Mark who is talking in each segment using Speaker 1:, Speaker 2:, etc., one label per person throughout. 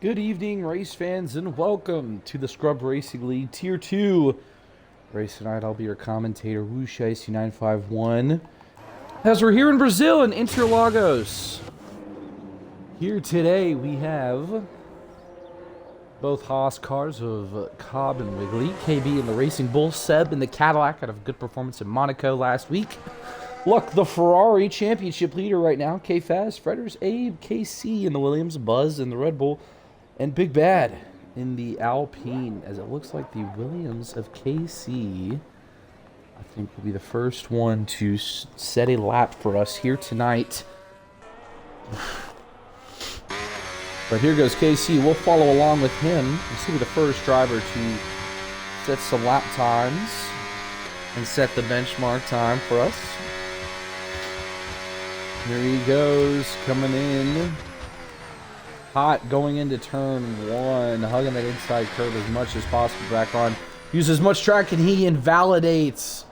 Speaker 1: Good evening, race fans, and welcome to the Scrub Racing League Tier 2. Race tonight, I'll be your commentator, WooShiesty951. As we're here in Brazil, in Interlagos. Here today, we have both Haas cars of Cobb and Wiggly. KB in the Racing Bull, Seb in the Cadillac, had a good performance in Monaco last week. Luck, the Ferrari championship leader right now. K-Faz, Fredders, Abe, KC in the Williams, Buzz in the Red Bull, and Big Bad in the Alpine, as it looks like the Williams of KC, I think, will be the first one to set a lap for us here tonight. But here goes KC. We'll follow along with him. This will be the first driver to set some lap times and set the benchmark time for us. Here he goes, coming in. Hot going into turn one, hugging that inside curve as much as possible back on. Use as much track, and he invalidates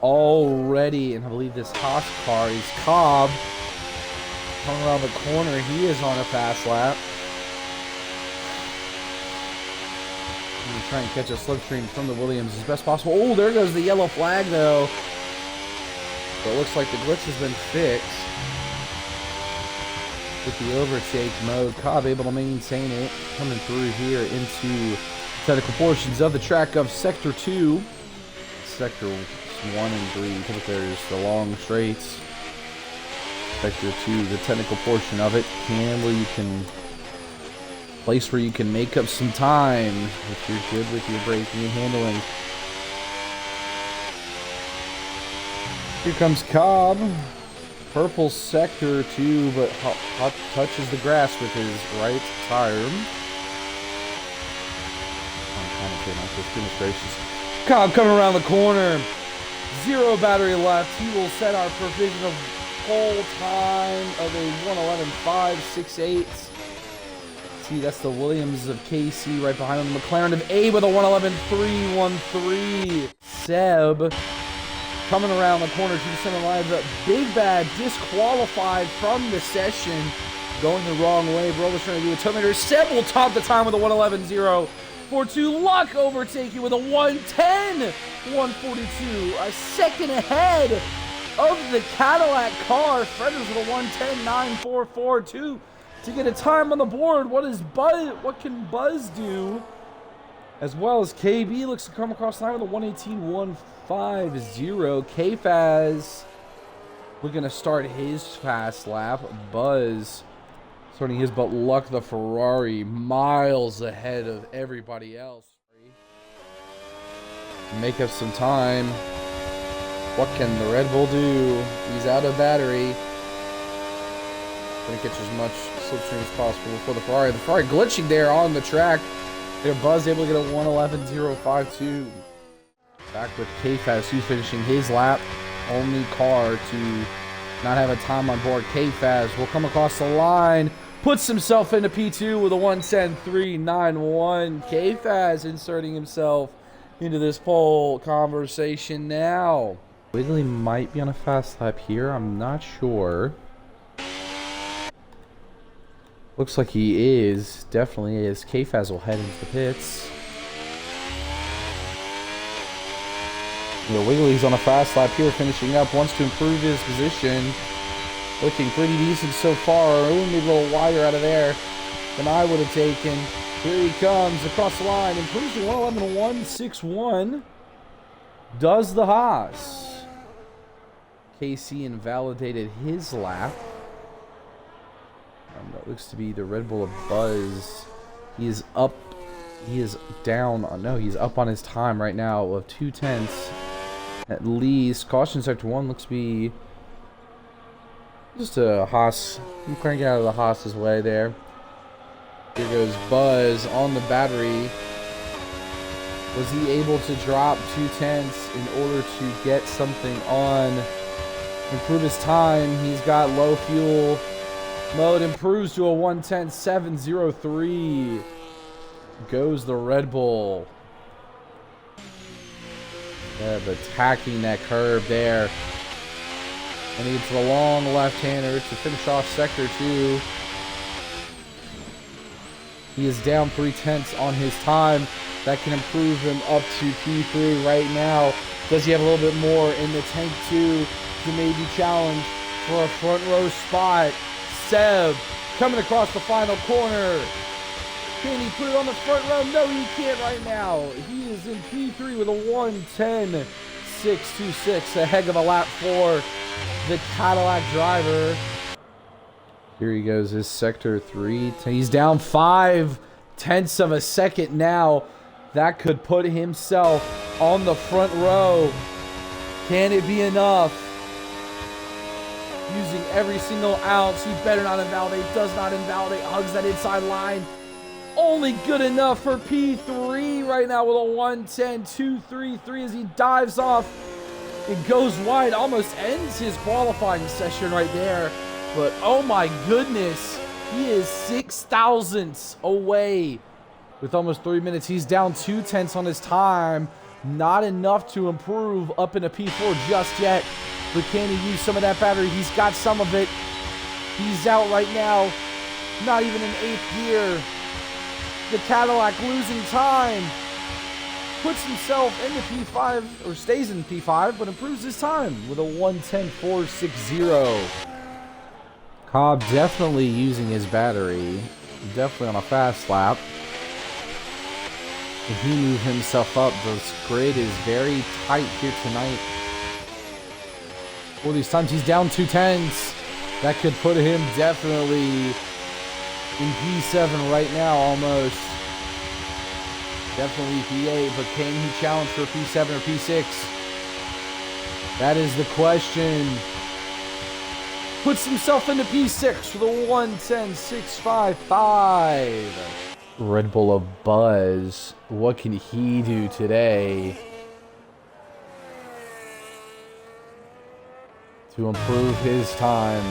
Speaker 1: already. And I believe this Haas car is Cobb. Coming around the corner, he is on a fast lap. He's trying to catch a slipstream from the Williams as best possible. Oh, there goes the yellow flag, though. But it looks like the glitch has been fixed. With the overtake mode, Cobb able to maintain it, coming through here into technical portions of the track of Sector 2. Sector 1 and 3, typically there's the long straights. Sector 2, the technical portion of it, place where you can make up some time if you're good with your braking and handling. Here comes Cobb. Purple Sector 2, but Hot touches the grass with his right tire. Goodness gracious. Cobb coming around the corner. 0 battery left. He will set our provision of pole time of a 1:11.568. See, that's the Williams of KC right behind him. The McLaren of A with a 1:11.313. Seb coming around the corner to the center line, but Big Bad disqualified from the session. Going the wrong way. Brothers trying to do a terminator. Seb will top the time with a 1:11.042. Luck overtaking with a 1:10.142. A second ahead of the Cadillac car. Fredders with a 1:10.944 to get a time on the board. What can Buzz do? As well as KB looks to come across the line with a 1:18.150. K-Faz looking to start his fast lap. Buzz starting his, but Luck, the Ferrari, miles ahead of everybody else. Make up some time. What can the Red Bull do? He's out of battery. Gonna catch as much slipstream as possible before the Ferrari. The Ferrari glitching there on the track. Their Buzz able to get a 1:11.052. Back with K-Faz, who's finishing his lap. Only car to not have a time on board. K-Faz will come across the line. Puts himself into P2 with a 1:10.391. K-Faz inserting himself into this pole conversation now. Wiggly might be on a fast lap here. I'm not sure. Looks like he is. Definitely is. K-Faz will head into the pits. Wiggly's on a fast lap here, finishing up. Wants to improve his position. Looking pretty decent so far. Ooh, maybe a little wider out of there than I would have taken. Here he comes across the line. Improves to 1:11.161. Does the Haas. KC invalidated his lap. That looks to be the Red Bull of Buzz. He is up. He is down. No, he's up on his time right now of 2/10 at least. Caution Sector 1 looks to be just a Haas. I'm cranking out of the Haas's way there. Here goes Buzz on the battery. Was he able to drop 2/10 in order to get something on? Improve his time. He's got low fuel. Mode improves to a 1:10.703. Goes the Red Bull. Attacking that curve there. And he gets the long left-hander to finish off Sector 2. He is down 3/10 on his time. That can improve him up to P3 right now. Does he have a little bit more in the tank too to maybe challenge for a front row spot? Seb coming across the final corner. Can he put it on the front row? No, he can't right now. He is in P3 with a 1:10.626. A heck of a lap for the Cadillac driver. Here he goes, his sector 3. He's down 0.5 of a second now. That could put himself on the front row. Can it be enough? Using every single ounce. He better not invalidate. Does not invalidate. Hugs that inside line. Only good enough for P3 right now with a 1:10.233 as he dives off. It goes wide. Almost ends his qualifying session right there. But oh my goodness. He is 6 thousandths away. With almost 3 minutes, he's down 0.2 on his time. Not enough to improve up into P4 just yet. But can he use some of that battery? He's got some of it. He's out right now. Not even in 8th gear. The Cadillac losing time. Puts himself into P5, or stays in P5, but improves his time with a 1:10.460. Cobb definitely using his battery. Definitely on a fast lap. If he moves himself up, the grid is very tight here tonight. All these times he's down 2/10. That could put him definitely in P7 right now, almost. Definitely P8, but can he challenge for P7 or P6? That is the question. Puts himself into P6 with a 1:10.655. Red Bull of Buzz. What can he do today to improve his time?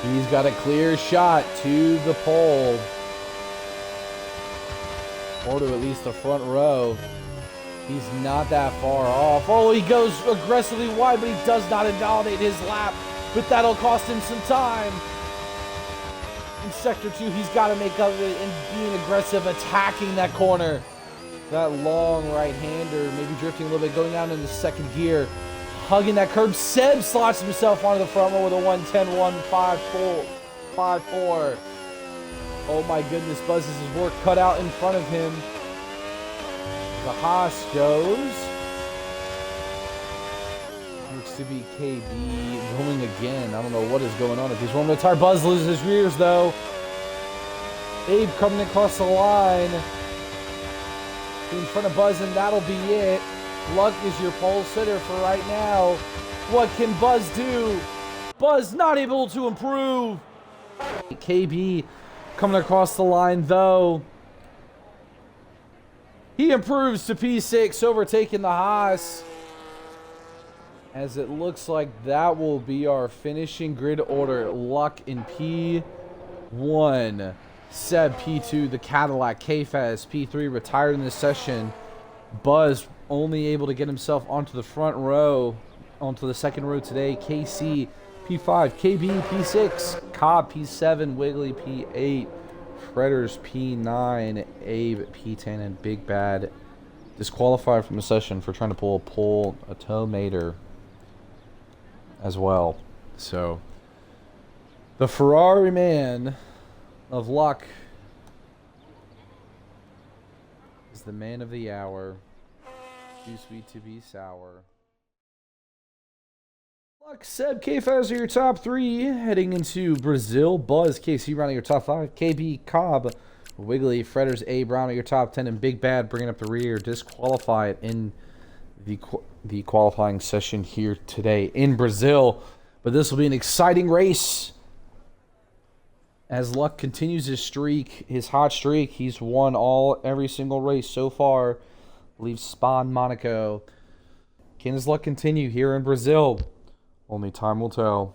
Speaker 1: He's got a clear shot to the pole. Or to at least the front row. He's not that far off. Oh, he goes aggressively wide, but he does not invalidate his lap. But that'll cost him some time. In Sector 2, he's got to make up it and being aggressive, attacking that corner. That long right-hander, maybe drifting a little bit, going down into second gear. Hugging that curb. Seb slots himself onto the front row with a 1:10.154. Oh my goodness, Buzz has his work cut out in front of him. The Haas goes. Looks to be KB going again. I don't know what is going on if he's warming the tire. Buzz loses his rears though. Abe coming across the line. In front of Buzz, and that'll be it. Luck is your pole sitter for right now. What can Buzz do? Buzz not able to improve. KB coming across the line though. He improves to P6, overtaking the Haas. As it looks like that will be our finishing grid order. Luck in P1. Seb P2, the Cadillac. KFAS P3 retired in this session. Buzz only able to get himself onto the front row, onto the second row today. KC P5, KB P6, Cobb P7, Wiggly P8, Fredders P9, Abe P10, and Big Bad disqualified from the session for trying to pull a toe mater as well. So the Ferrari man of luck is the man of the hour. Too sweet to be sour. Luck, Seb, KFAS are your top 3 heading into Brazil. Buzz, KC rounding your top 5. KB, Cobb, Wiggly, Fredders, A Brown at your top 10, and Big Bad bringing up the rear, disqualified in the qualifying session here today in Brazil. But this will be an exciting race as Luck continues his streak, his hot streak. He's won every single race so far. Leaves Spa and Monaco. Can his luck continue here in Brazil? Only time will tell.